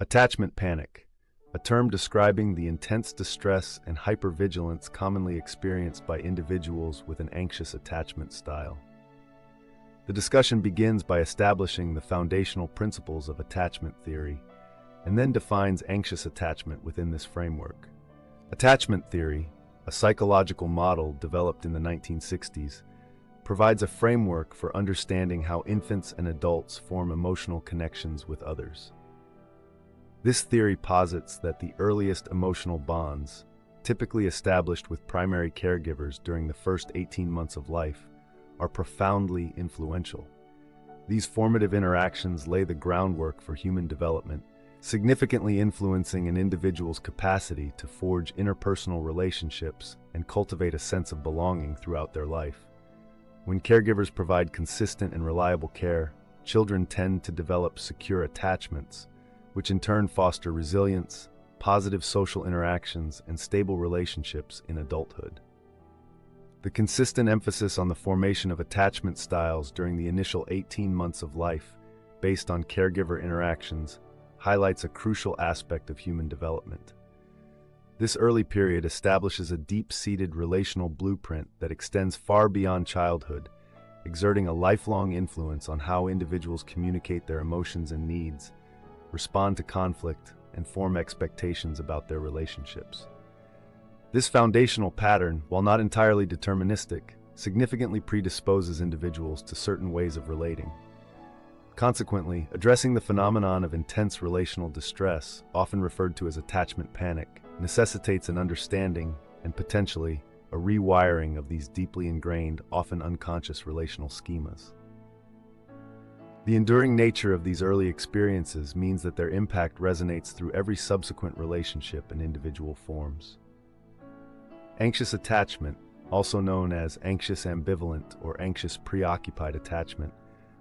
Attachment panic, a term describing the intense distress and hypervigilance commonly experienced by individuals with an anxious attachment style. The discussion begins by establishing the foundational principles of attachment theory, and then defines anxious attachment within this framework. Attachment theory, a psychological model developed in the 1960s, provides a framework for understanding how infants and adults form emotional connections with others. This theory posits that the earliest emotional bonds, typically established with primary caregivers during the first 18 months of life, are profoundly influential. These formative interactions lay the groundwork for human development, significantly influencing an individual's capacity to forge interpersonal relationships and cultivate a sense of belonging throughout their life. When caregivers provide consistent and reliable care, children tend to develop secure attachments, which in turn foster resilience, positive social interactions, and stable relationships in adulthood. The consistent emphasis on the formation of attachment styles during the initial 18 months of life, based on caregiver interactions, highlights a crucial aspect of human development. This early period establishes a deep-seated relational blueprint that extends far beyond childhood, exerting a lifelong influence on how individuals communicate their emotions and needs, respond to conflict, and form expectations about their relationships. This foundational pattern, while not entirely deterministic, significantly predisposes individuals to certain ways of relating. Consequently, addressing the phenomenon of intense relational distress, often referred to as attachment panic, necessitates an understanding and potentially a rewiring of these deeply ingrained, often unconscious relational schemas. The enduring nature of these early experiences means that their impact resonates through every subsequent relationship and individual forms. Anxious attachment, also known as anxious ambivalent or anxious preoccupied attachment,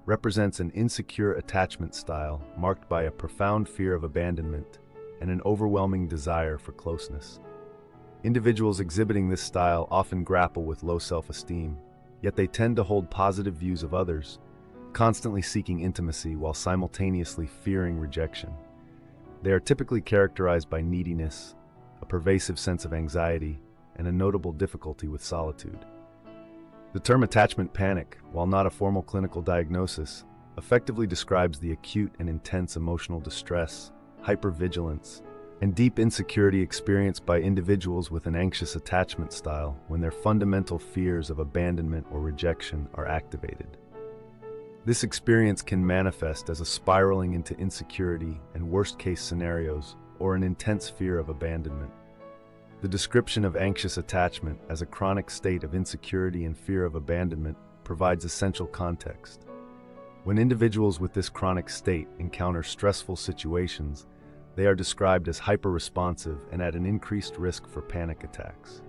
represents an insecure attachment style marked by a profound fear of abandonment and an overwhelming desire for closeness. Individuals exhibiting this style often grapple with low self-esteem, yet they tend to hold positive views of others, constantly seeking intimacy while simultaneously fearing rejection. They are typically characterized by neediness, a pervasive sense of anxiety, and a notable difficulty with solitude. The term attachment panic, while not a formal clinical diagnosis, effectively describes the acute and intense emotional distress, hypervigilance, and deep insecurity experienced by individuals with an anxious attachment style when their fundamental fears of abandonment or rejection are activated. This experience can manifest as a spiraling into insecurity and worst-case scenarios, or an intense fear of abandonment. The description of anxious attachment as a chronic state of insecurity and fear of abandonment provides essential context. When individuals with this chronic state encounter stressful situations, they are described as hyper-responsive and at an increased risk for panic attacks.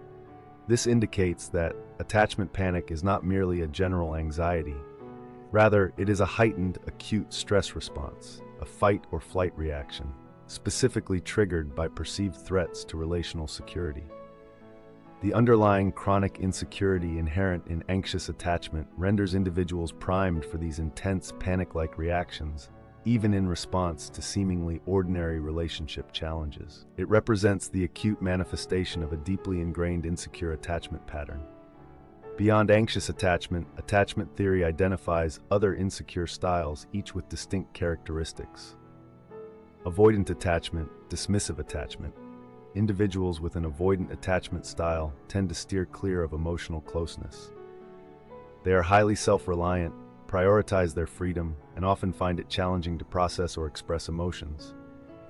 This indicates that attachment panic is not merely a general anxiety. Rather, it is a heightened, acute stress response, a fight or flight reaction, specifically triggered by perceived threats to relational security. The underlying chronic insecurity inherent in anxious attachment renders individuals primed for these intense panic-like reactions, even in response to seemingly ordinary relationship challenges. It represents the acute manifestation of a deeply ingrained insecure attachment pattern. Beyond anxious attachment, attachment theory identifies other insecure styles, each with distinct characteristics. Avoidant attachment, dismissive attachment. Individuals with an avoidant attachment style tend to steer clear of emotional closeness. They are highly self-reliant, prioritize their freedom, and often find it challenging to process or express emotions.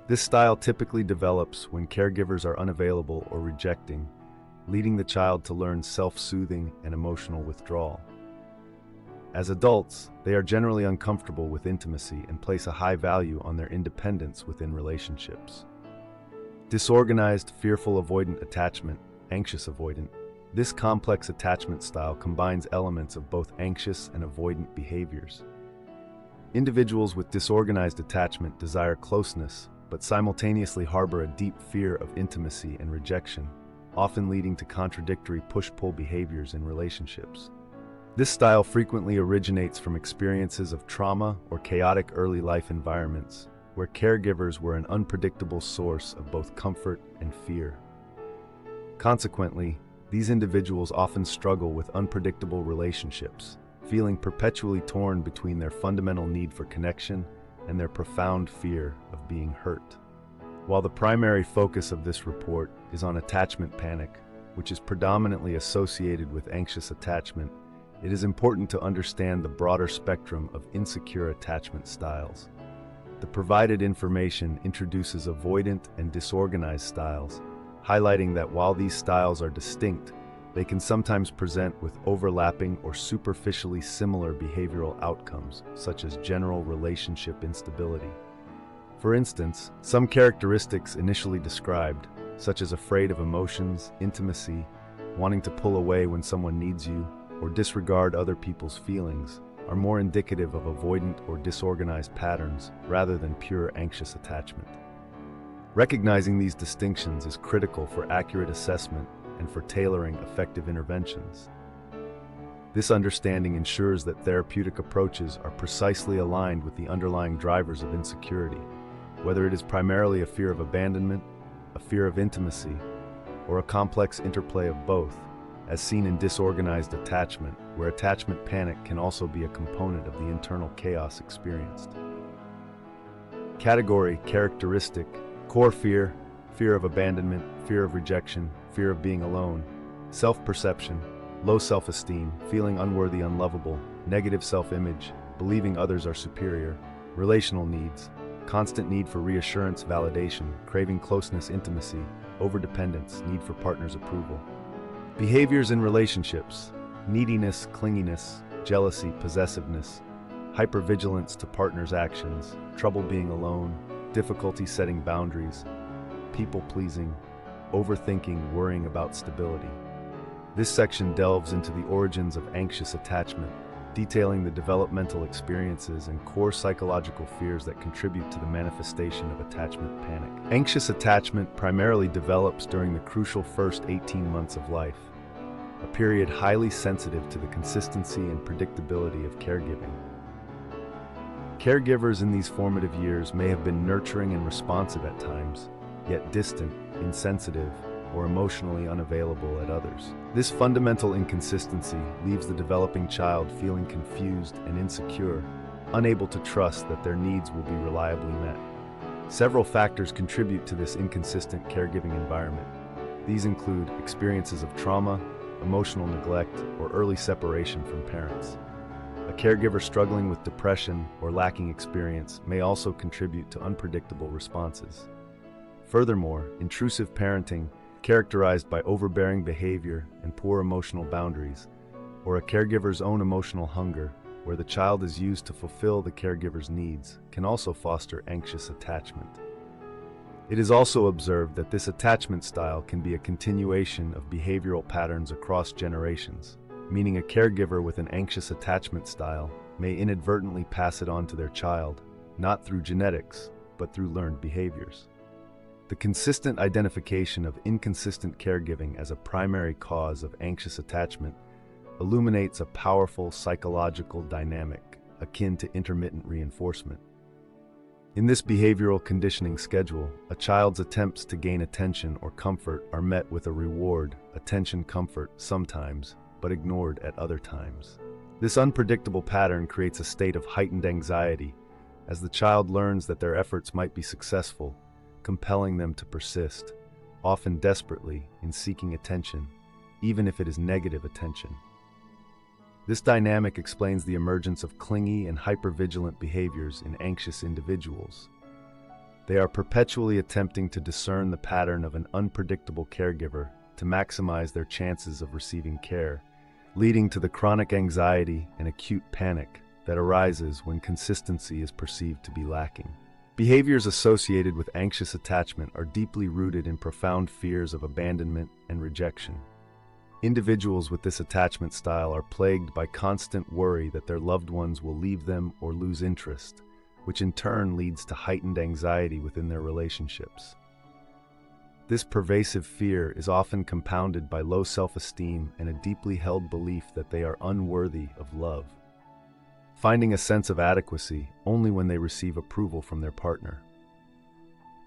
This style typically develops when caregivers are unavailable or rejecting, leading the child to learn self-soothing and emotional withdrawal. As adults, they are generally uncomfortable with intimacy and place a high value on their independence within relationships. Disorganized, fearful avoidant attachment, anxious avoidant. This complex attachment style combines elements of both anxious and avoidant behaviors. Individuals with disorganized attachment desire closeness, but simultaneously harbor a deep fear of intimacy and rejection, often leading to contradictory push-pull behaviors in relationships. This style frequently originates from experiences of trauma or chaotic early life environments, where caregivers were an unpredictable source of both comfort and fear. Consequently, these individuals often struggle with unpredictable relationships, feeling perpetually torn between their fundamental need for connection and their profound fear of being hurt. While the primary focus of this report is on attachment panic, which is predominantly associated with anxious attachment, it is important to understand the broader spectrum of insecure attachment styles. The provided information introduces avoidant and disorganized styles, highlighting that while these styles are distinct, they can sometimes present with overlapping or superficially similar behavioral outcomes, such as general relationship instability. For instance, some characteristics initially described, such as afraid of emotions, intimacy, wanting to pull away when someone needs you, or disregard other people's feelings, are more indicative of avoidant or disorganized patterns rather than pure anxious attachment. Recognizing these distinctions is critical for accurate assessment and for tailoring effective interventions. This understanding ensures that therapeutic approaches are precisely aligned with the underlying drivers of insecurity, whether it is primarily a fear of abandonment, a fear of intimacy, or a complex interplay of both, as seen in disorganized attachment, where attachment panic can also be a component of the internal chaos experienced. Category, characteristic, core fear, fear of abandonment, fear of rejection, fear of being alone, self-perception, low self-esteem, feeling unworthy, unlovable, negative self-image, believing others are superior, relational needs, constant need for reassurance, validation, craving closeness, intimacy, overdependence, need for partner's approval. Behaviors in relationships, neediness, clinginess, jealousy, possessiveness, hypervigilance to partner's actions, trouble being alone, difficulty setting boundaries, people-pleasing, overthinking, worrying about stability. This section delves into the origins of anxious attachment, detailing the developmental experiences and core psychological fears that contribute to the manifestation of attachment panic. Anxious attachment primarily develops during the crucial first 18 months of life, a period highly sensitive to the consistency and predictability of caregiving. Caregivers in these formative years may have been nurturing and responsive at times, yet distant, insensitive, or emotionally unavailable at others. This fundamental inconsistency leaves the developing child feeling confused and insecure, unable to trust that their needs will be reliably met. Several factors contribute to this inconsistent caregiving environment. These include experiences of trauma, emotional neglect, or early separation from parents. A caregiver struggling with depression or lacking experience may also contribute to unpredictable responses. Furthermore, intrusive parenting, characterized by overbearing behavior and poor emotional boundaries, or a caregiver's own emotional hunger, where the child is used to fulfill the caregiver's needs, can also foster anxious attachment. It is also observed that this attachment style can be a continuation of behavioral patterns across generations, meaning a caregiver with an anxious attachment style may inadvertently pass it on to their child, not through genetics, but through learned behaviors. The consistent identification of inconsistent caregiving as a primary cause of anxious attachment illuminates a powerful psychological dynamic akin to intermittent reinforcement. In this behavioral conditioning schedule, a child's attempts to gain attention or comfort are met with a reward, attention, comfort, sometimes, but ignored at other times. This unpredictable pattern creates a state of heightened anxiety as the child learns that their efforts might be successful, compelling them to persist, often desperately, in seeking attention, even if it is negative attention. This dynamic explains the emergence of clingy and hypervigilant behaviors in anxious individuals. They are perpetually attempting to discern the pattern of an unpredictable caregiver to maximize their chances of receiving care, leading to the chronic anxiety and acute panic that arises when consistency is perceived to be lacking. Behaviors associated with anxious attachment are deeply rooted in profound fears of abandonment and rejection. Individuals with this attachment style are plagued by constant worry that their loved ones will leave them or lose interest, which in turn leads to heightened anxiety within their relationships. This pervasive fear is often compounded by low self-esteem and a deeply held belief that they are unworthy of love. finding a sense of adequacy only when they receive approval from their partner.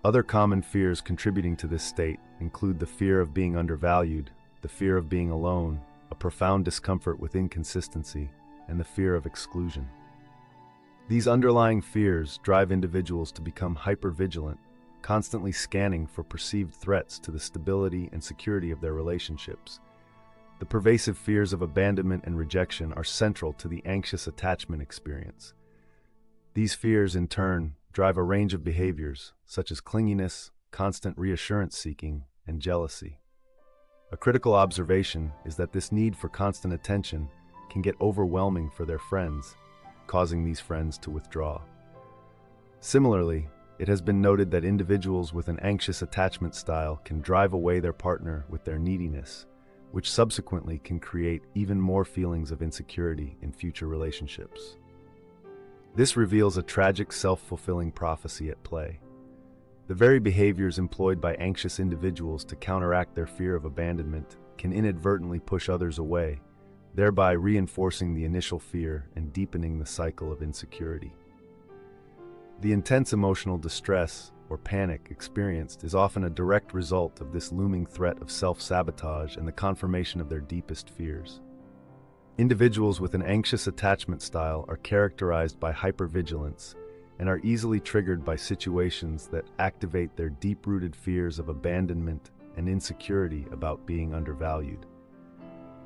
Other common fears contributing to this state include the fear of being undervalued, the fear of being alone, a profound discomfort with inconsistency, and the fear of exclusion. These underlying fears drive individuals to become hypervigilant, constantly scanning for perceived threats to the stability and security of their relationships. The pervasive fears of abandonment and rejection are central to the anxious attachment experience. These fears, in turn, drive a range of behaviors, such as clinginess, constant reassurance seeking, and jealousy. A critical observation is that this need for constant attention can get overwhelming for their friends, causing these friends to withdraw. Similarly, it has been noted that individuals with an anxious attachment style can drive away their partner with their neediness, which subsequently can create even more feelings of insecurity in future relationships. This reveals a tragic self-fulfilling prophecy at play. The very behaviors employed by anxious individuals to counteract their fear of abandonment can inadvertently push others away, thereby reinforcing the initial fear and deepening the cycle of insecurity. The intense emotional distress or panic experienced is often a direct result of this looming threat of self-sabotage and the confirmation of their deepest fears. Individuals with an anxious attachment style are characterized by hypervigilance and are easily triggered by situations that activate their deep-rooted fears of abandonment and insecurity about being undervalued.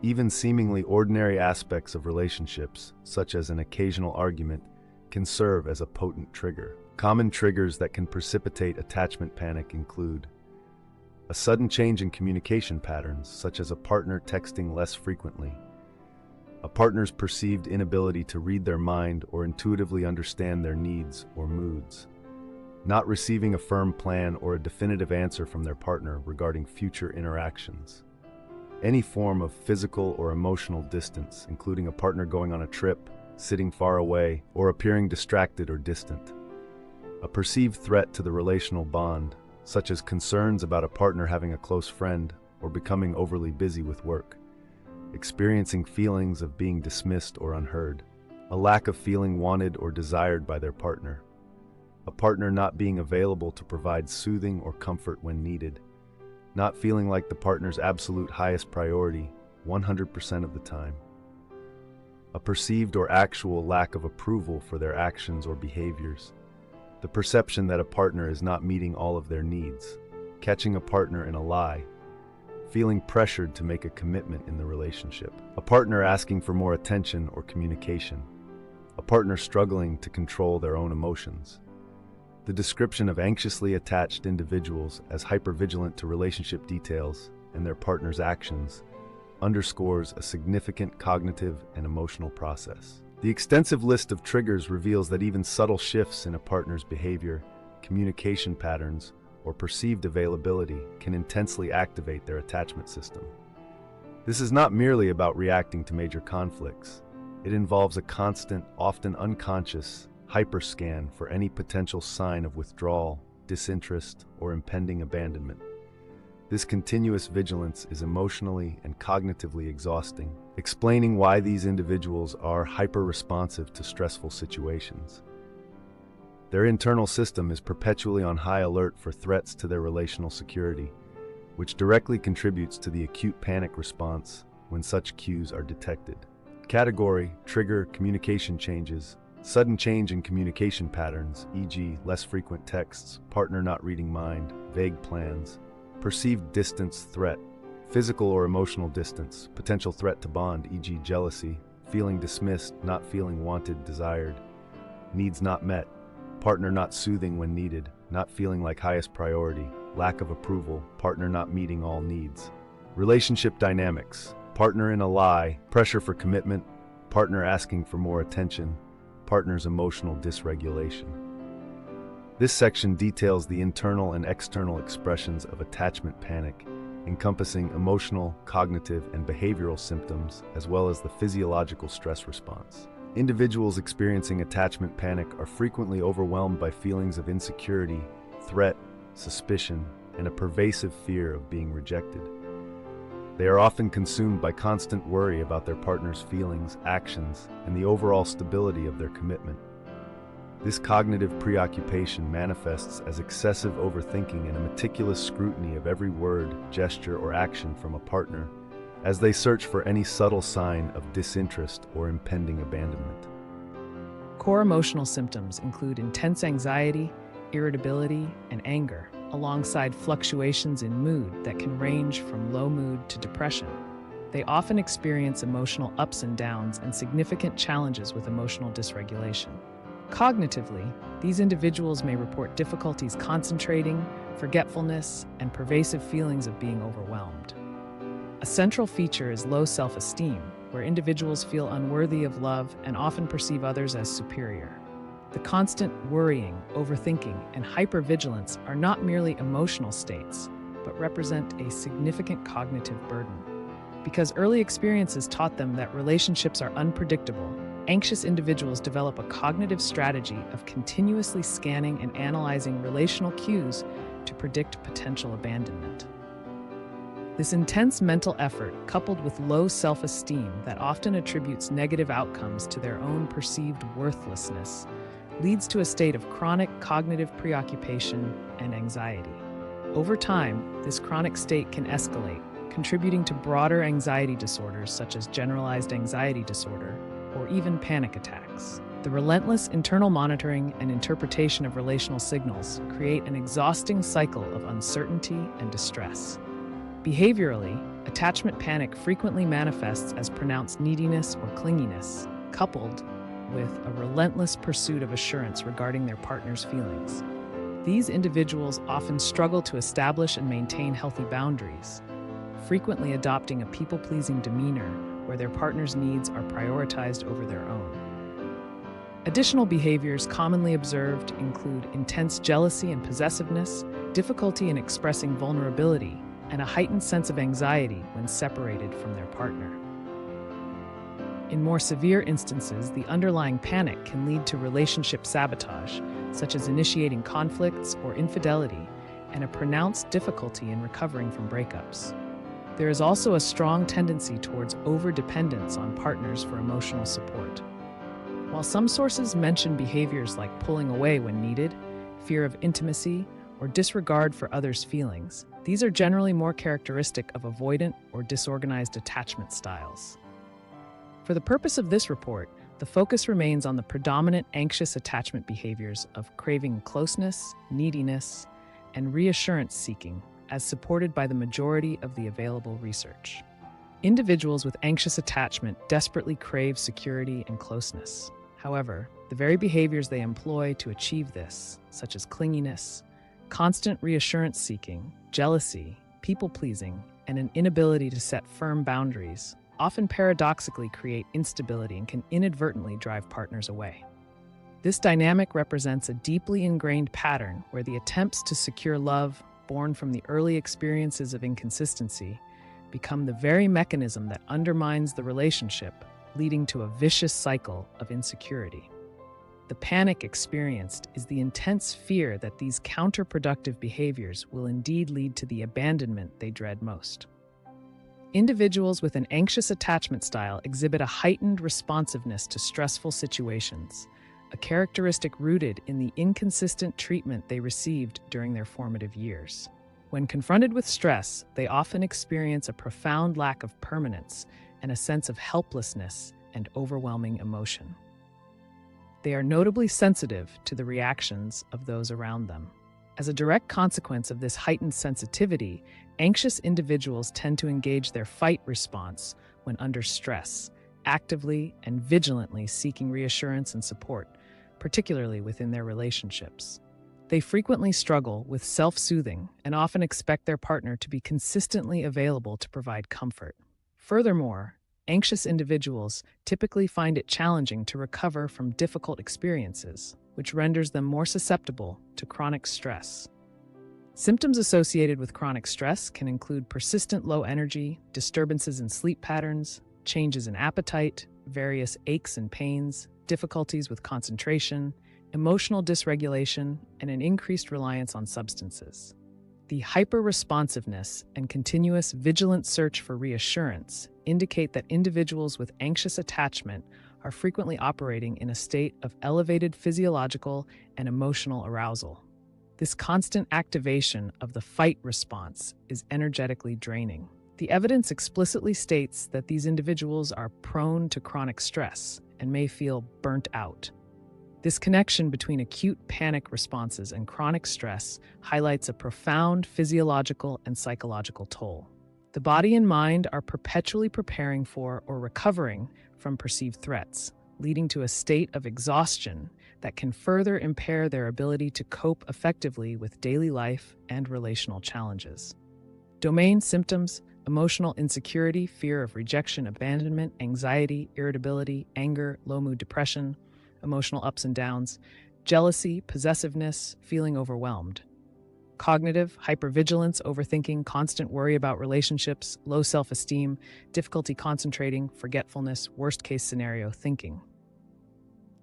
Even seemingly ordinary aspects of relationships, such as an occasional argument, can serve as a potent trigger. Common triggers that can precipitate attachment panic include a sudden change in communication patterns, such as a partner texting less frequently, a partner's perceived inability to read their mind or intuitively understand their needs or moods, not receiving a firm plan or a definitive answer from their partner regarding future interactions, any form of physical or emotional distance, including a partner going on a trip, sitting far away, or appearing distracted or distant, a perceived threat to the relational bond, such as concerns about a partner having a close friend or becoming overly busy with work, experiencing feelings of being dismissed or unheard, a lack of feeling wanted or desired by their partner, a partner not being available to provide soothing or comfort when needed, not feeling like the partner's absolute highest priority 100% of the time, a perceived or actual lack of approval for their actions or behaviors, the perception that a partner is not meeting all of their needs, catching a partner in a lie, feeling pressured to make a commitment in the relationship, a partner asking for more attention or communication, a partner struggling to control their own emotions. The description of anxiously attached individuals as hypervigilant to relationship details and their partner's actions underscores a significant cognitive and emotional process. The extensive list of triggers reveals that even subtle shifts in a partner's behavior, communication patterns, or perceived availability can intensely activate their attachment system. This is not merely about reacting to major conflicts. It involves a constant, often unconscious, hyperscan for any potential sign of withdrawal, disinterest, or impending abandonment. This continuous vigilance is emotionally and cognitively exhausting, explaining why these individuals are hyper-responsive to stressful situations. Their internal system is perpetually on high alert for threats to their relational security, which directly contributes to the acute panic response when such cues are detected. Category, trigger, communication changes. Sudden change in communication patterns, e.g., less frequent texts, partner not reading mind, vague plans. Perceived distance, threat, physical or emotional distance, potential threat to bond, e.g. jealousy, feeling dismissed, not feeling wanted, desired, needs not met, partner not soothing when needed, not feeling like highest priority, lack of approval, partner not meeting all needs. Relationship dynamics, partner in a lie, pressure for commitment, partner asking for more attention, partner's emotional dysregulation. This section details the internal and external expressions of attachment panic, encompassing emotional, cognitive, and behavioral symptoms, as well as the physiological stress response. Individuals experiencing attachment panic are frequently overwhelmed by feelings of insecurity, threat, suspicion, and a pervasive fear of being rejected. They are often consumed by constant worry about their partner's feelings, actions, and the overall stability of their commitment. This cognitive preoccupation manifests as excessive overthinking and a meticulous scrutiny of every word, gesture, or action from a partner, as they search for any subtle sign of disinterest or impending abandonment. Core emotional symptoms include intense anxiety, irritability, and anger, alongside fluctuations in mood that can range from low mood to depression. They often experience emotional ups and downs and significant challenges with emotional dysregulation. Cognitively, these individuals may report difficulties concentrating, forgetfulness, and pervasive feelings of being overwhelmed. A central feature is low self-esteem, where individuals feel unworthy of love and often perceive others as superior. The constant worrying, overthinking, and hypervigilance are not merely emotional states, but represent a significant cognitive burden. Because early experiences taught them that relationships are unpredictable, anxious individuals develop a cognitive strategy of continuously scanning and analyzing relational cues to predict potential abandonment. This intense mental effort, coupled with low self-esteem that often attributes negative outcomes to their own perceived worthlessness, leads to a state of chronic cognitive preoccupation and anxiety. Over time, this chronic state can escalate, contributing to broader anxiety disorders such as generalized anxiety disorder or even panic attacks. The relentless internal monitoring and interpretation of relational signals create an exhausting cycle of uncertainty and distress. Behaviorally, attachment panic frequently manifests as pronounced neediness or clinginess, coupled with a relentless pursuit of assurance regarding their partner's feelings. These individuals often struggle to establish and maintain healthy boundaries, frequently adopting a people-pleasing demeanor where their partner's needs are prioritized over their own. Additional behaviors commonly observed include intense jealousy and possessiveness, difficulty in expressing vulnerability, and a heightened sense of anxiety when separated from their partner. In more severe instances, the underlying panic can lead to relationship sabotage, such as initiating conflicts or infidelity, and a pronounced difficulty in recovering from breakups. There is also a strong tendency towards over-dependence on partners for emotional support. While some sources mention behaviors like pulling away when needed, fear of intimacy, or disregard for others' feelings, these are generally more characteristic of avoidant or disorganized attachment styles. For the purpose of this report, the focus remains on the predominant anxious attachment behaviors of craving closeness, neediness, and reassurance seeking, as supported by the majority of the available research. Individuals with anxious attachment desperately crave security and closeness. However, the very behaviors they employ to achieve this, such as clinginess, constant reassurance seeking, jealousy, people-pleasing, and an inability to set firm boundaries, often paradoxically create instability and can inadvertently drive partners away. This dynamic represents a deeply ingrained pattern where the attempts to secure love, born from the early experiences of inconsistency, become the very mechanism that undermines the relationship, leading to a vicious cycle of insecurity. The panic experienced is the intense fear that these counterproductive behaviors will indeed lead to the abandonment they dread most. Individuals with an anxious attachment style exhibit a heightened responsiveness to stressful situations, a characteristic rooted in the inconsistent treatment they received during their formative years. When confronted with stress, they often experience a profound lack of permanence and a sense of helplessness and overwhelming emotion. They are notably sensitive to the reactions of those around them. As a direct consequence of this heightened sensitivity, anxious individuals tend to engage their fight response when under stress, actively and vigilantly seeking reassurance and support, particularly within their relationships. They frequently struggle with self-soothing and often expect their partner to be consistently available to provide comfort. Furthermore, anxious individuals typically find it challenging to recover from difficult experiences, which renders them more susceptible to chronic stress. Symptoms associated with chronic stress can include persistent low energy, disturbances in sleep patterns, changes in appetite, various aches and pains, difficulties with concentration, emotional dysregulation, and an increased reliance on substances. The hyper-responsiveness and continuous vigilant search for reassurance indicate that individuals with anxious attachment are frequently operating in a state of elevated physiological and emotional arousal. This constant activation of the fight response is energetically draining. The evidence explicitly states that these individuals are prone to chronic stress and may feel burnt out. This connection between acute panic responses and chronic stress highlights a profound physiological and psychological toll. The body and mind are perpetually preparing for or recovering from perceived threats, leading to a state of exhaustion that can further impair their ability to cope effectively with daily life and relational challenges. Domain symptoms: emotional insecurity, fear of rejection, abandonment, anxiety, irritability, anger, low mood, depression, emotional ups and downs, jealousy, possessiveness, feeling overwhelmed. Cognitive: hypervigilance, overthinking, constant worry about relationships, low self-esteem, difficulty concentrating, forgetfulness, worst-case scenario thinking.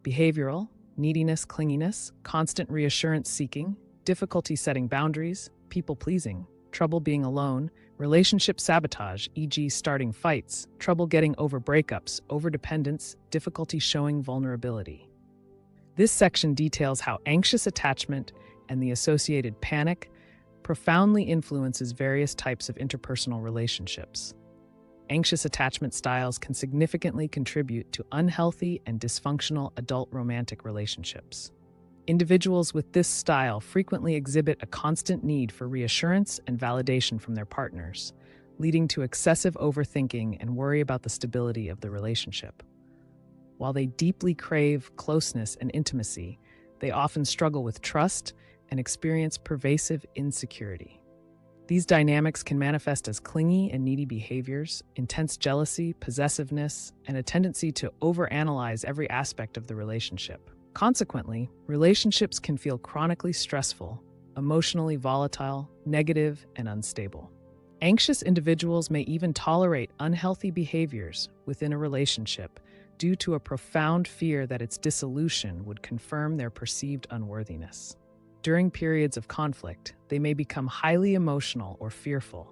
Behavioral: neediness, clinginess, constant reassurance seeking, difficulty setting boundaries, people-pleasing, trouble being alone, relationship sabotage, e.g. starting fights, trouble getting over breakups, overdependence, difficulty showing vulnerability. This section details how anxious attachment and the associated panic profoundly influences various types of interpersonal relationships. Anxious attachment styles can significantly contribute to unhealthy and dysfunctional adult romantic relationships. Individuals with this style frequently exhibit a constant need for reassurance and validation from their partners, leading to excessive overthinking and worry about the stability of the relationship. While they deeply crave closeness and intimacy, they often struggle with trust and experience pervasive insecurity. These dynamics can manifest as clingy and needy behaviors, intense jealousy, possessiveness, and a tendency to overanalyze every aspect of the relationship. Consequently, relationships can feel chronically stressful, emotionally volatile, negative, and unstable. Anxious individuals may even tolerate unhealthy behaviors within a relationship due to a profound fear that its dissolution would confirm their perceived unworthiness. During periods of conflict, they may become highly emotional or fearful,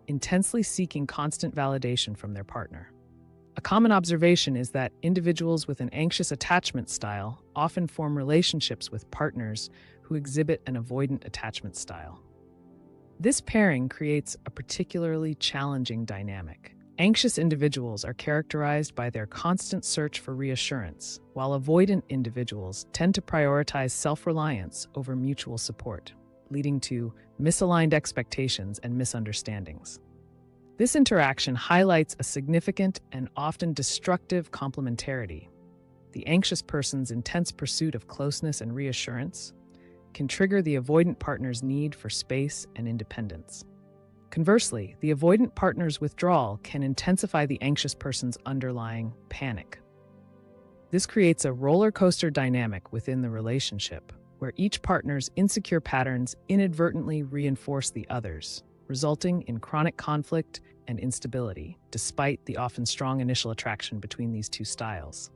intensely seeking constant validation from their partner. A common observation is that individuals with an anxious attachment style often form relationships with partners who exhibit an avoidant attachment style. This pairing creates a particularly challenging dynamic. Anxious individuals are characterized by their constant search for reassurance, while avoidant individuals tend to prioritize self-reliance over mutual support, leading to misaligned expectations and misunderstandings. This interaction highlights a significant and often destructive complementarity. The anxious person's intense pursuit of closeness and reassurance can trigger the avoidant partner's need for space and independence. Conversely, the avoidant partner's withdrawal can intensify the anxious person's underlying panic. This creates a roller coaster dynamic within the relationship, where each partner's insecure patterns inadvertently reinforce the other's, resulting in chronic conflict and instability, despite the often strong initial attraction between these two styles.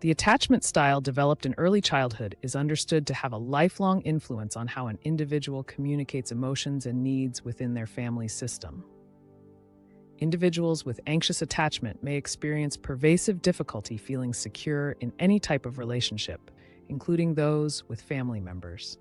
The attachment style developed in early childhood is understood to have a lifelong influence on how an individual communicates emotions and needs within their family system. Individuals with anxious attachment may experience pervasive difficulty feeling secure in any type of relationship, including those with family members.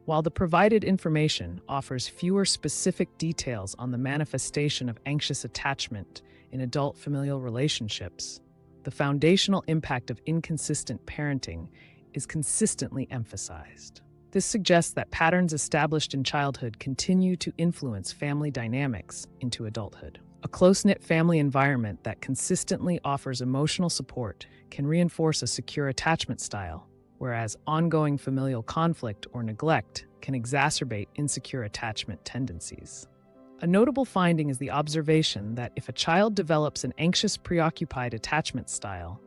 While the provided information offers fewer specific details on the manifestation of anxious attachment in adult familial relationships, the foundational impact of inconsistent parenting is consistently emphasized. This suggests that patterns established in childhood continue to influence family dynamics into adulthood. A close-knit family environment that consistently offers emotional support can reinforce a secure attachment style, whereas ongoing familial conflict or neglect can exacerbate insecure attachment tendencies. A notable finding is the observation that if a child develops an anxious, preoccupied attachment style,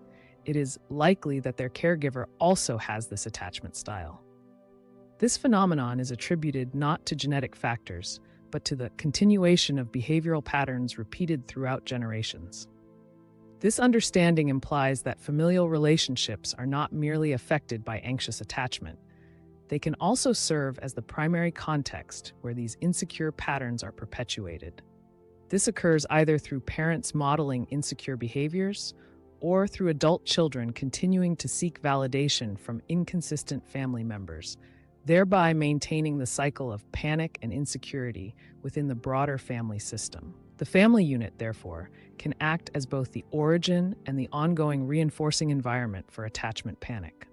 it is likely that their caregiver also has this attachment style. This phenomenon is attributed not to genetic factors, but to the continuation of behavioral patterns repeated throughout generations. This understanding implies that familial relationships are not merely affected by anxious attachment, They can also serve as the primary context where these insecure patterns are perpetuated. This occurs either through parents modeling insecure behaviors or through adult children continuing to seek validation from inconsistent family members, thereby maintaining the cycle of panic and insecurity within the broader family system. The family unit, therefore, can act as both the origin and the ongoing reinforcing environment for attachment panic.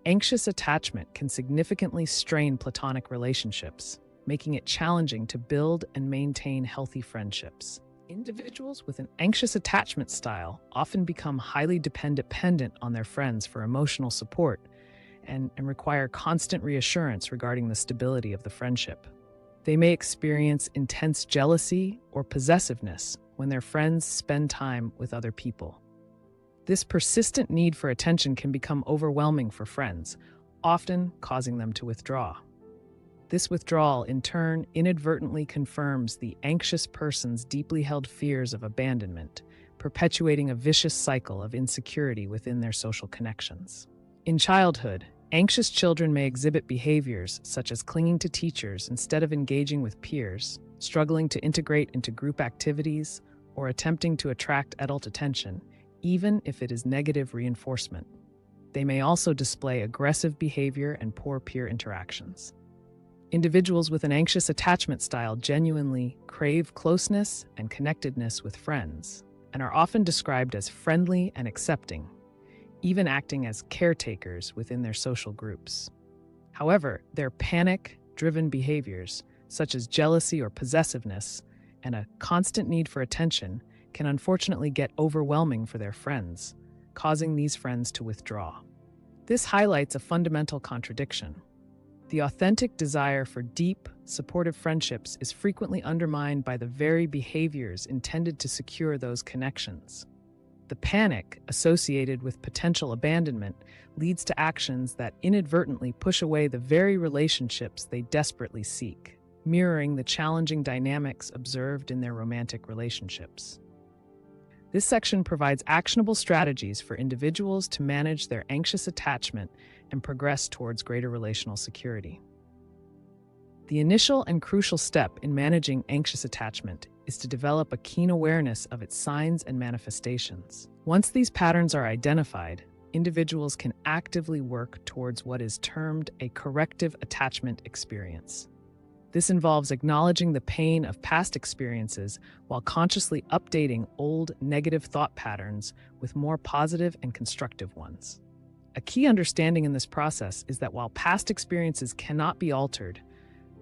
Anxious attachment can significantly strain platonic relationships, making it challenging to build and maintain healthy friendships. Individuals with an anxious attachment style often become highly dependent on their friends for emotional support and require constant reassurance regarding the stability of the friendship. They may experience intense jealousy or possessiveness when their friends spend time with other people. This persistent need for attention can become overwhelming for friends, often causing them to withdraw. This withdrawal, in turn, inadvertently confirms the anxious person's deeply held fears of abandonment, perpetuating a vicious cycle of insecurity within their social connections. In childhood, anxious children may exhibit behaviors such as clinging to teachers instead of engaging with peers, struggling to integrate into group activities, or attempting to attract adult attention, even if it is negative reinforcement. They may also display aggressive behavior and poor peer interactions. Individuals with an anxious attachment style genuinely crave closeness and connectedness with friends, and are often described as friendly and accepting, even acting as caretakers within their social groups. However, their panic-driven behaviors, such as jealousy or possessiveness, and a constant need for attention, can unfortunately get overwhelming for their friends, causing these friends to withdraw. This highlights a fundamental contradiction. The authentic desire for deep, supportive friendships is frequently undermined by the very behaviors intended to secure those connections. The panic associated with potential abandonment leads to actions that inadvertently push away the very relationships they desperately seek, mirroring the challenging dynamics observed in their romantic relationships. This section provides actionable strategies for individuals to manage their anxious attachment and progress towards greater relational security. The initial and crucial step in managing anxious attachment is to develop a keen awareness of its signs and manifestations. Once these patterns are identified, individuals can actively work towards what is termed a corrective attachment experience. This involves acknowledging the pain of past experiences while consciously updating old negative thought patterns with more positive and constructive ones. A key understanding in this process is that while past experiences cannot be altered,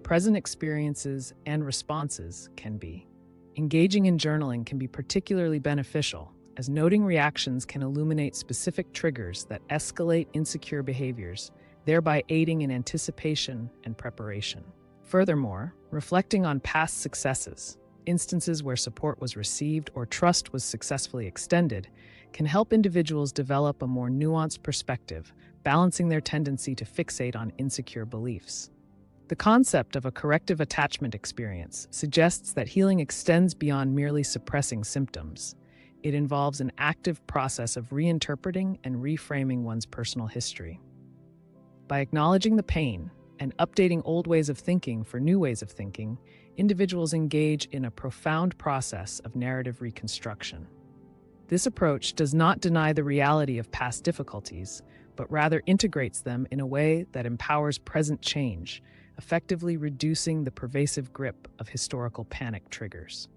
present experiences and responses can be. Engaging in journaling can be particularly beneficial, as noting reactions can illuminate specific triggers that escalate insecure behaviors, thereby aiding in anticipation and preparation. Furthermore, reflecting on past successes, instances where support was received or trust was successfully extended, can help individuals develop a more nuanced perspective, balancing their tendency to fixate on insecure beliefs. The concept of a corrective attachment experience suggests that healing extends beyond merely suppressing symptoms. It involves an active process of reinterpreting and reframing one's personal history. By acknowledging the pain and updating old ways of thinking for new ways of thinking, individuals engage in a profound process of narrative reconstruction. This approach does not deny the reality of past difficulties, but rather integrates them in a way that empowers present change, effectively reducing the pervasive grip of historical panic triggers.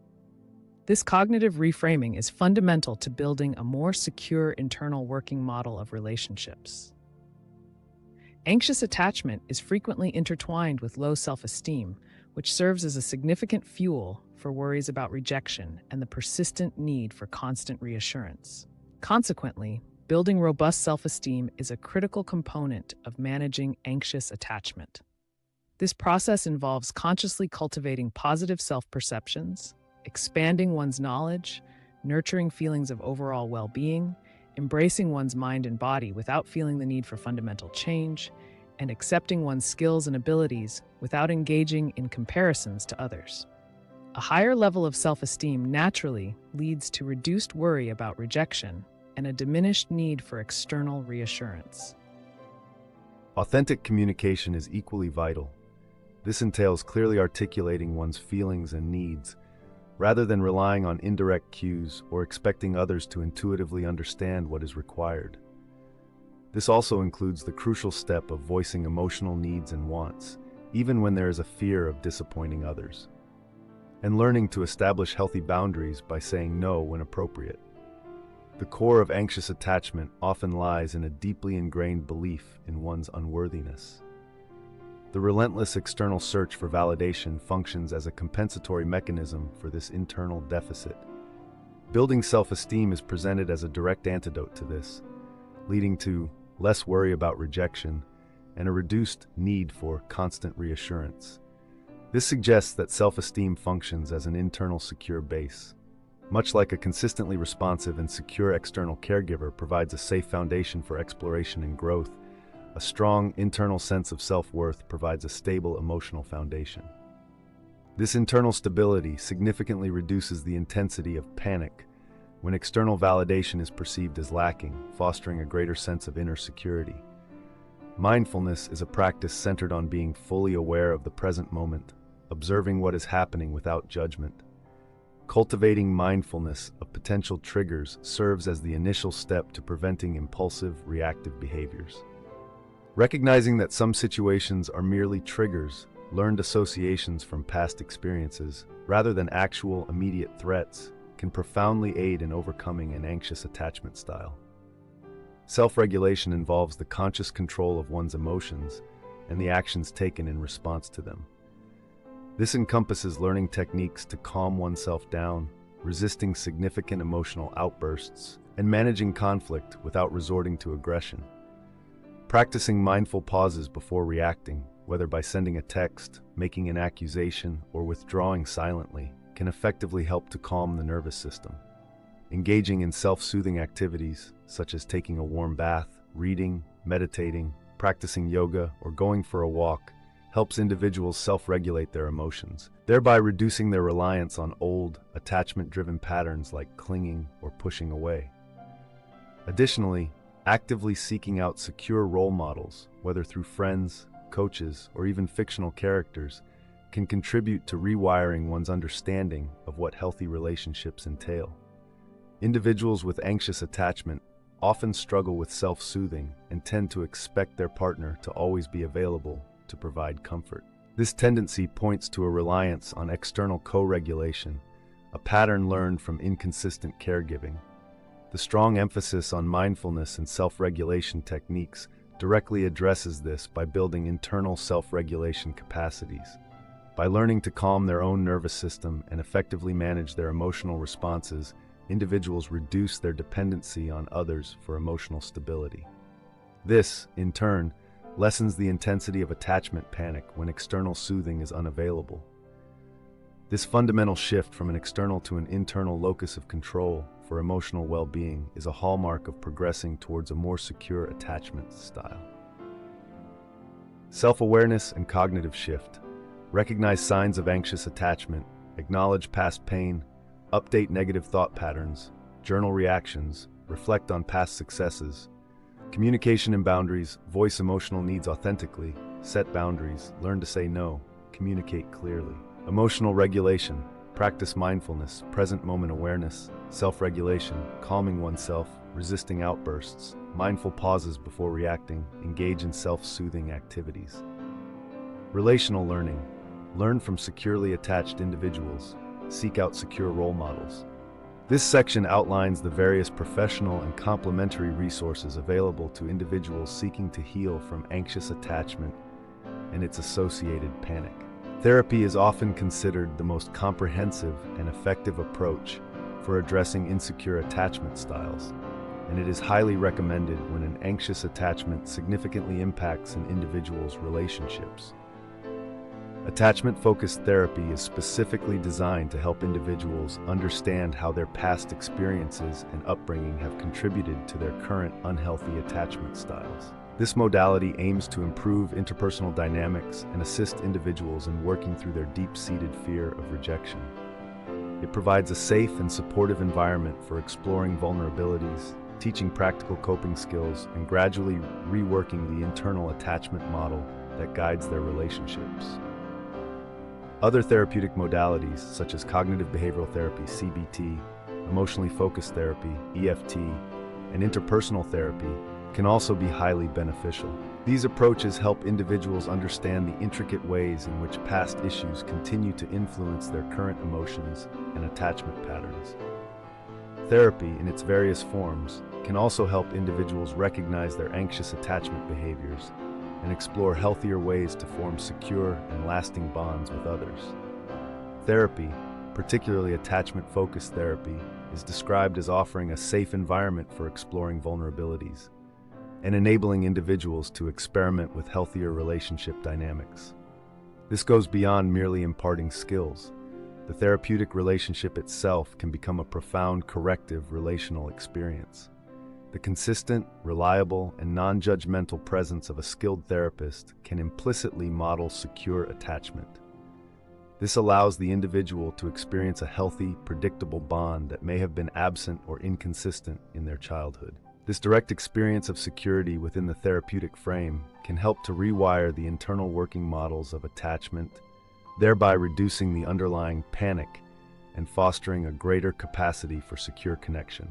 This cognitive reframing is fundamental to building a more secure internal working model of relationships. Anxious attachment is frequently intertwined with low self-esteem, which serves as a significant fuel for worries about rejection and the persistent need for constant reassurance. Consequently, building robust self-esteem is a critical component of managing anxious attachment. This process involves consciously cultivating positive self-perceptions, expanding one's knowledge, nurturing feelings of overall well-being, embracing one's mind and body without feeling the need for fundamental change, and accepting one's skills and abilities without engaging in comparisons to others. A higher level of self-esteem naturally leads to reduced worry about rejection and a diminished need for external reassurance. Authentic communication is equally vital. This entails clearly articulating one's feelings and needs, rather than relying on indirect cues or expecting others to intuitively understand what is required. This also includes the crucial step of voicing emotional needs and wants, even when there is a fear of disappointing others, and learning to establish healthy boundaries by saying no when appropriate. The core of anxious attachment often lies in a deeply ingrained belief in one's unworthiness. The relentless external search for validation functions as a compensatory mechanism for this internal deficit. Building self-esteem is presented as a direct antidote to this, leading to less worry about rejection and a reduced need for constant reassurance. This suggests that self-esteem functions as an internal secure base. Much like a consistently responsive and secure external caregiver provides a safe foundation for exploration and growth, a strong internal sense of self-worth provides a stable emotional foundation. This internal stability significantly reduces the intensity of panic when external validation is perceived as lacking, fostering a greater sense of inner security. Mindfulness is a practice centered on being fully aware of the present moment, observing what is happening without judgment. Cultivating mindfulness of potential triggers serves as the initial step to preventing impulsive, reactive behaviors. Recognizing that some situations are merely triggers, learned associations from past experiences, rather than actual, immediate threats, can profoundly aid in overcoming an anxious attachment style. Self-regulation involves the conscious control of one's emotions and the actions taken in response to them. This encompasses learning techniques to calm oneself down, resisting significant emotional outbursts, and managing conflict without resorting to aggression. Practicing mindful pauses before reacting, whether by sending a text, making an accusation, or withdrawing silently, can effectively help to calm the nervous system. Engaging in self-soothing activities, such as taking a warm bath, reading, meditating, practicing yoga, or going for a walk, helps individuals self-regulate their emotions, thereby reducing their reliance on old, attachment-driven patterns like clinging or pushing away. Additionally, actively seeking out secure role models, whether through friends, coaches, or even fictional characters, can contribute to rewiring one's understanding of what healthy relationships entail. Individuals with anxious attachment often struggle with self-soothing and tend to expect their partner to always be available to provide comfort. This tendency points to a reliance on external co-regulation, a pattern learned from inconsistent caregiving. The strong emphasis on mindfulness and self-regulation techniques directly addresses this by building internal self-regulation capacities. By learning to calm their own nervous system and effectively manage their emotional responses, individuals reduce their dependency on others for emotional stability. This, in turn, lessens the intensity of attachment panic when external soothing is unavailable. This fundamental shift from an external to an internal locus of control for emotional well-being is a hallmark of progressing towards a more secure attachment style. Self-awareness and cognitive shift. Recognize signs of anxious attachment, acknowledge past pain, update negative thought patterns, journal reactions, reflect on past successes. Communication and boundaries. Voice emotional needs authentically, set boundaries, learn to say no, communicate clearly. Emotional regulation. Practice mindfulness, present moment awareness, self-regulation, calming oneself, resisting outbursts, mindful pauses before reacting, engage in self-soothing activities. Relational learning. Learn from securely attached individuals, seek out secure role models. This section outlines the various professional and complementary resources available to individuals seeking to heal from anxious attachment and its associated panic. Therapy is often considered the most comprehensive and effective approach for addressing insecure attachment styles, and it is highly recommended when an anxious attachment significantly impacts an individual's relationships. Attachment-focused therapy is specifically designed to help individuals understand how their past experiences and upbringing have contributed to their current unhealthy attachment styles. This modality aims to improve interpersonal dynamics and assist individuals in working through their deep-seated fear of rejection. It provides a safe and supportive environment for exploring vulnerabilities, teaching practical coping skills and gradually reworking the internal attachment model that guides their relationships. Other therapeutic modalities, such as cognitive behavioral therapy, CBT, emotionally focused therapy, EFT, and interpersonal therapy, can also be highly beneficial. These approaches help individuals understand the intricate ways in which past issues continue to influence their current emotions and attachment patterns. Therapy, in its various forms, can also help individuals recognize their anxious attachment behaviors and explore healthier ways to form secure and lasting bonds with others. Therapy, particularly attachment-focused therapy, is described as offering a safe environment for exploring vulnerabilities and enabling individuals to experiment with healthier relationship dynamics. This goes beyond merely imparting skills. The therapeutic relationship itself can become a profound corrective relational experience. The consistent, reliable, and non-judgmental presence of a skilled therapist can implicitly model secure attachment. This allows the individual to experience a healthy, predictable bond that may have been absent or inconsistent in their childhood. This direct experience of security within the therapeutic frame can help to rewire the internal working models of attachment, thereby reducing the underlying panic and fostering a greater capacity for secure connection.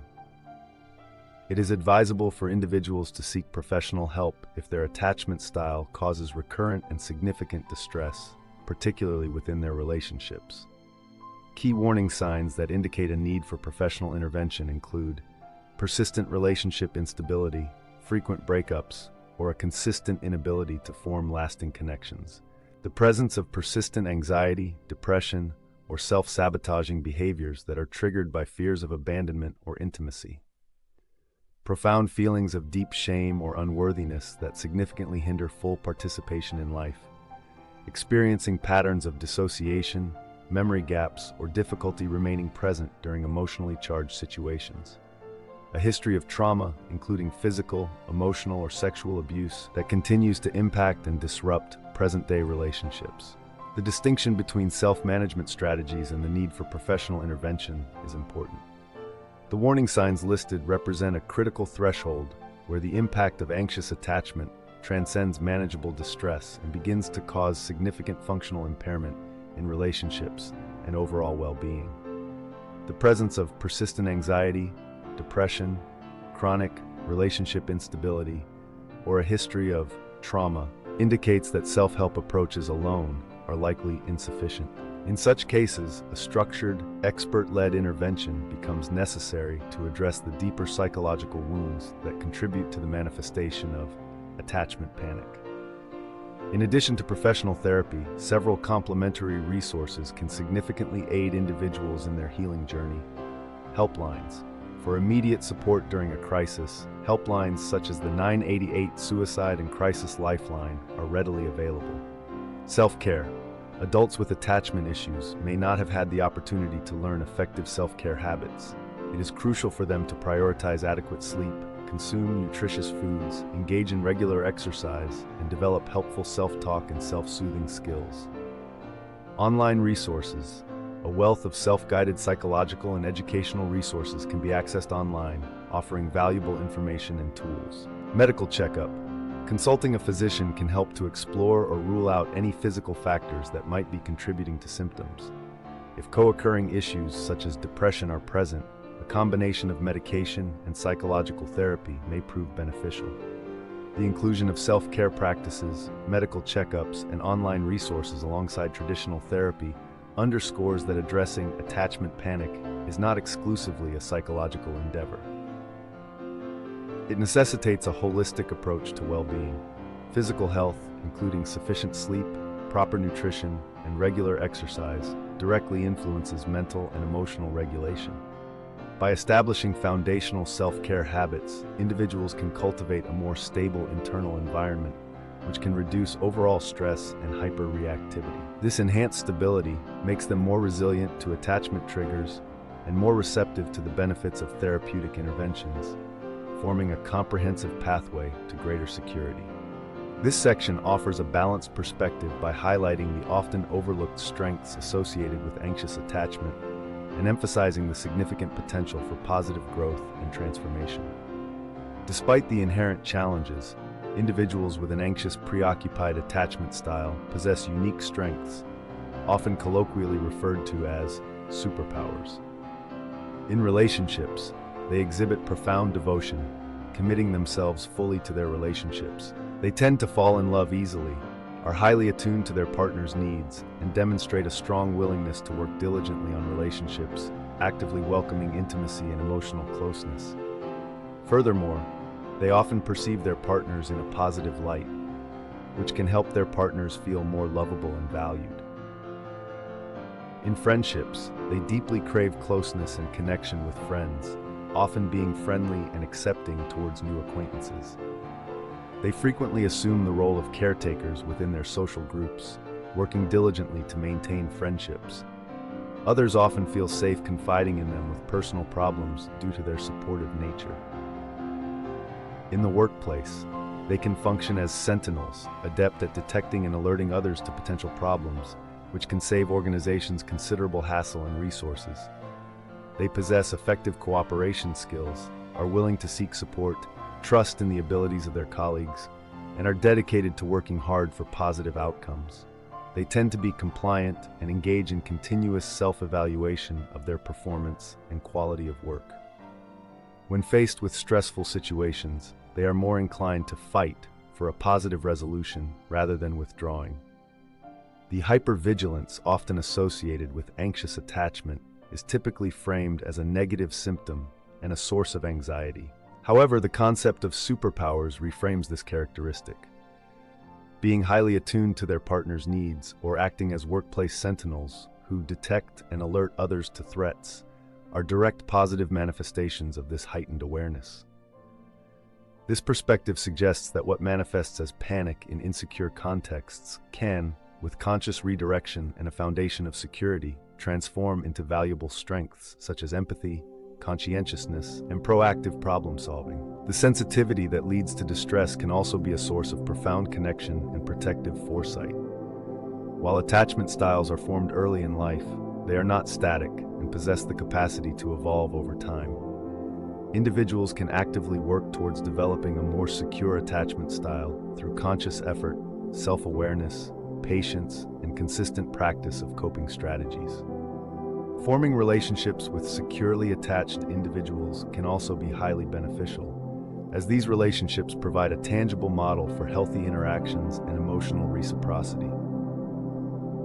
It is advisable for individuals to seek professional help if their attachment style causes recurrent and significant distress, particularly within their relationships. Key warning signs that indicate a need for professional intervention include persistent relationship instability, frequent breakups, or a consistent inability to form lasting connections. The presence of persistent anxiety, depression, or self-sabotaging behaviors that are triggered by fears of abandonment or intimacy. Profound feelings of deep shame or unworthiness that significantly hinder full participation in life. Experiencing patterns of dissociation, memory gaps, or difficulty remaining present during emotionally charged situations. A history of trauma, including physical, emotional, or sexual abuse, that continues to impact and disrupt present-day relationships. The distinction between self-management strategies and the need for professional intervention is important. The warning signs listed represent a critical threshold where the impact of anxious attachment transcends manageable distress and begins to cause significant functional impairment in relationships and overall well-being. The presence of persistent anxiety, depression, chronic relationship instability, or a history of trauma indicates that self-help approaches alone are likely insufficient. In such cases, a structured, expert-led intervention becomes necessary to address the deeper psychological wounds that contribute to the manifestation of attachment panic. In addition to professional therapy, several complementary resources can significantly aid individuals in their healing journey. Helplines. For immediate support during a crisis, helplines such as the 988 Suicide and Crisis Lifeline are readily available. Self-care. Adults with attachment issues may not have had the opportunity to learn effective self-care habits. It is crucial for them to prioritize adequate sleep, consume nutritious foods, engage in regular exercise, and develop helpful self-talk and self-soothing skills. Online resources. A wealth of self-guided psychological and educational resources can be accessed online, offering valuable information and tools. Medical checkup. Consulting a physician can help to explore or rule out any physical factors that might be contributing to symptoms. If co-occurring issues such as depression are present, a combination of medication and psychological therapy may prove beneficial. The inclusion of self-care practices, medical checkups, and online resources alongside traditional therapy underscores that addressing attachment panic is not exclusively a psychological endeavor. It necessitates a holistic approach to well-being. Physical health, including sufficient sleep, proper nutrition, and regular exercise, directly influences mental and emotional regulation. By establishing foundational self-care habits, individuals can cultivate a more stable internal environment, which can reduce overall stress and hyperreactivity. This enhanced stability makes them more resilient to attachment triggers and more receptive to the benefits of therapeutic interventions, forming a comprehensive pathway to greater security. This section offers a balanced perspective by highlighting the often overlooked strengths associated with anxious attachment and emphasizing the significant potential for positive growth and transformation. Despite the inherent challenges, individuals with an anxious, preoccupied attachment style possess unique strengths, often colloquially referred to as superpowers. In relationships, they exhibit profound devotion, committing themselves fully to their relationships. They tend to fall in love easily, are highly attuned to their partner's needs, and demonstrate a strong willingness to work diligently on relationships, actively welcoming intimacy and emotional closeness. Furthermore, they often perceive their partners in a positive light, which can help their partners feel more lovable and valued. In friendships, they deeply crave closeness and connection with friends, often being friendly and accepting towards new acquaintances. They frequently assume the role of caretakers within their social groups, working diligently to maintain friendships. Others often feel safe confiding in them with personal problems due to their supportive nature. In the workplace, they can function as sentinels, adept at detecting and alerting others to potential problems, which can save organizations considerable hassle and resources. They possess effective cooperation skills, are willing to seek support, trust in the abilities of their colleagues, and are dedicated to working hard for positive outcomes. They tend to be compliant and engage in continuous self-evaluation of their performance and quality of work. When faced with stressful situations, they are more inclined to fight for a positive resolution rather than withdrawing. The hypervigilance often associated with anxious attachment is typically framed as a negative symptom and a source of anxiety. However, the concept of superpowers reframes this characteristic. Being highly attuned to their partner's needs or acting as workplace sentinels who detect and alert others to threats are direct positive manifestations of this heightened awareness. This perspective suggests that what manifests as panic in insecure contexts can, with conscious redirection and a foundation of security, transform into valuable strengths such as empathy, conscientiousness, and proactive problem-solving. The sensitivity that leads to distress can also be a source of profound connection and protective foresight. While attachment styles are formed early in life, they are not static and possess the capacity to evolve over time. Individuals can actively work towards developing a more secure attachment style through conscious effort, self-awareness, patience, and consistent practice of coping strategies. Forming relationships with securely attached individuals can also be highly beneficial, as these relationships provide a tangible model for healthy interactions and emotional reciprocity.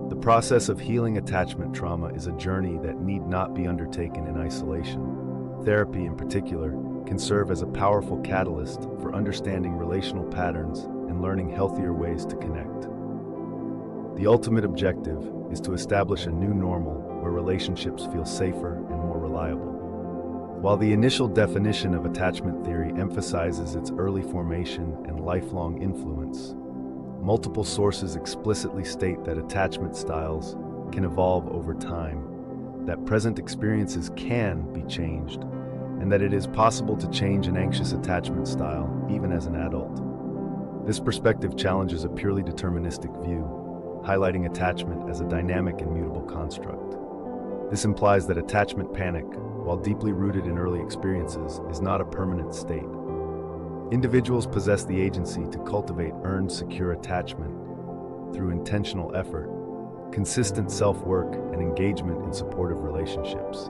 The process of healing attachment trauma is a journey that need not be undertaken in isolation. Therapy, in particular, can serve as a powerful catalyst for understanding relational patterns and learning healthier ways to connect. The ultimate objective is to establish a new normal where relationships feel safer and more reliable. While the initial definition of attachment theory emphasizes its early formation and lifelong influence, multiple sources explicitly state that attachment styles can evolve over time, that present experiences can be changed, and that it is possible to change an anxious attachment style even as an adult. This perspective challenges a purely deterministic view, highlighting attachment as a dynamic and mutable construct. This implies that attachment panic, while deeply rooted in early experiences, is not a permanent state. Individuals possess the agency to cultivate earned secure attachment through intentional effort, consistent self-work, and engagement in supportive relationships.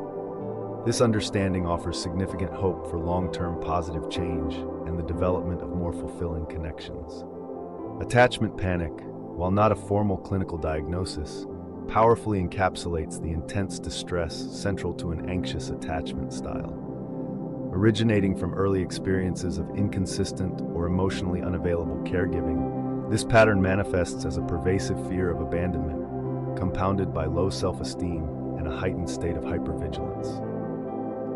This understanding offers significant hope for long-term positive change and the development of more fulfilling connections. Attachment panic, while not a formal clinical diagnosis, powerfully encapsulates the intense distress central to an anxious attachment style. Originating from early experiences of inconsistent or emotionally unavailable caregiving, this pattern manifests as a pervasive fear of abandonment, compounded by low self-esteem and a heightened state of hypervigilance.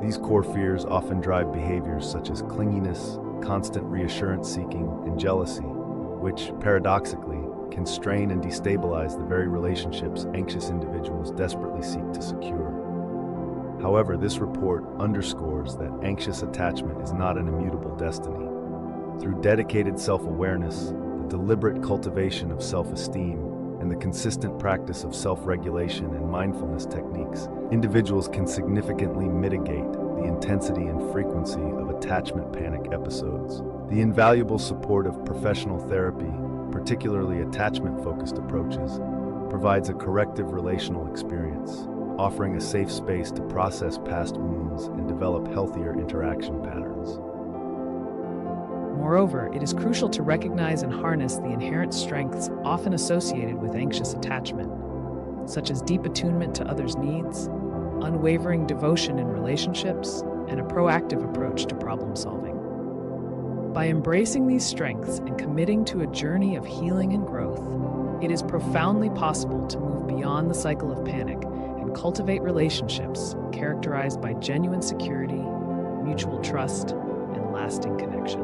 These core fears often drive behaviors such as clinginess, constant reassurance seeking, and jealousy, which, paradoxically, can strain and destabilize the very relationships anxious individuals desperately seek to secure. However, this report underscores that anxious attachment is not an immutable destiny. Through dedicated self-awareness, the deliberate cultivation of self-esteem, and the consistent practice of self-regulation and mindfulness techniques, individuals can significantly mitigate the the intensity and frequency of attachment panic episodes. The invaluable support of professional therapy, particularly attachment-focused approaches, provides a corrective relational experience, offering a safe space to process past wounds and develop healthier interaction patterns. Moreover, it is crucial to recognize and harness the inherent strengths often associated with anxious attachment, such as deep attunement to others' needs, unwavering devotion in relationships, and a proactive approach to problem solving. By embracing these strengths and committing to a journey of healing and growth, it is profoundly possible to move beyond the cycle of panic and cultivate relationships characterized by genuine security, mutual trust, and lasting connection.